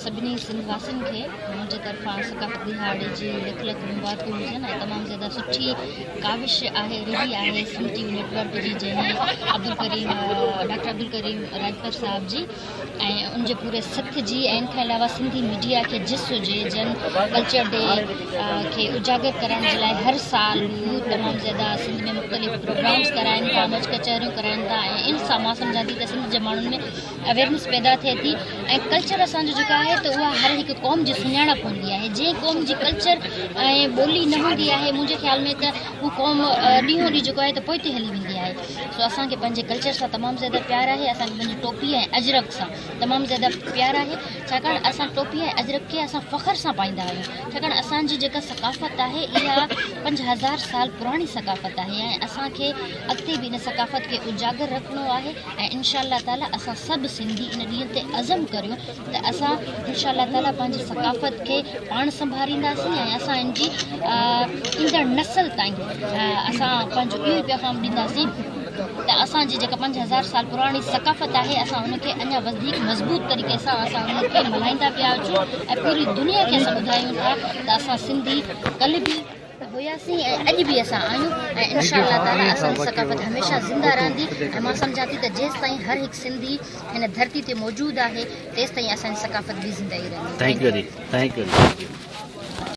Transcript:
सभिनी सिंधवासियुनि खे मुंहिंजे तरफ़ां सकाफ़त दिहाड़े जी लख लख मुबारकूं हुजनि ऐं तमामु ज़्यादा सुठी काविश आहे रही आहे सिंध टीवी नेटवर्क जी जंहिंमें डॉक्टर अब्दुल करीम राजपत साहब जी ऐं उनजे पूरे सथ जी ऐं इन खां अलावा सिंधी मीडिया खे जिस हुजे जन कल्चर डे खे उजागर करण जे लाइ हर साल हू तमामु ज़्यादा सिंध में मुख़्तलिफ़ प्रोग्राम्स कराइनि था, मौज कचहरियूं कराइनि था ऐं इन सां मां सम्झां थी त सिंध जे माण्हुनि में अवेयरनेस पैदा थिए थी ऐं कल्चर असांजो जेका आहे त उहा हर हिकु क़ौम जी सुञाणप हूंदी आहे। जंहिं क़ौम जी कल्चर ऐं ॿोली न हूंदी आहे मुंहिंजे ख़्याल में त हू क़ौम ॾींहों ॾींहुं जेको आहे त पोइ ते हली वेंदी आहे। सो असांखे पंहिंजे कल्चर सां तमामु ज़्यादा प्यार आहे, असांखे पंहिंजी टोपी ऐं अजरक सां तमामु ज़्यादा प्यार आहे छाकाणि असां टोपी ऐं अजरक खे असां फ़ख्र सां पाईंदा आहियूं छाकाणि असांजी जेका सकाफ़त आहे इहा 5000 साल पुराणी सकाफ़त आहे ऐं असांखे अॻिते बि इन सकाफ़त खे उजागर रखिणो आहे ऐं इनशा ताला असां सभु सिंधी इन ॾींहं ते अज़म करियूं त असां इनशा ताला पंहिंजी सकाफ़त खे पाण संभालींदासीं ऐं असां इन जी ईंदड़ नस्ल ताईं असां पंहिंजो इहो ई पैगाम ॾींदासीं त असांजी जेका 5000 साल पुराणी सकाफ़त आहे असां उनखे अञा वधीक मज़बूत तरीक़े सां असां उनखे मल्हाईंदा पिया अचूं ऐं पूरी दुनिया खे असां ॿुधायूं था त असां सिंधी कल्ह बि हुयासीं ऐं अॼु बि असां आहियूं ऐं इनशा ताला असांजी सकाफ़त हमेशह ज़िंदा रहंदी ऐं मां सम्झां थी त जेसि ताईं हर हिकु सिंधी हिन धरती ते मौजूदु आहे तेसि ताईं असांजी सकाफ़त बि ज़िंदा ई रहंदी। Thank U.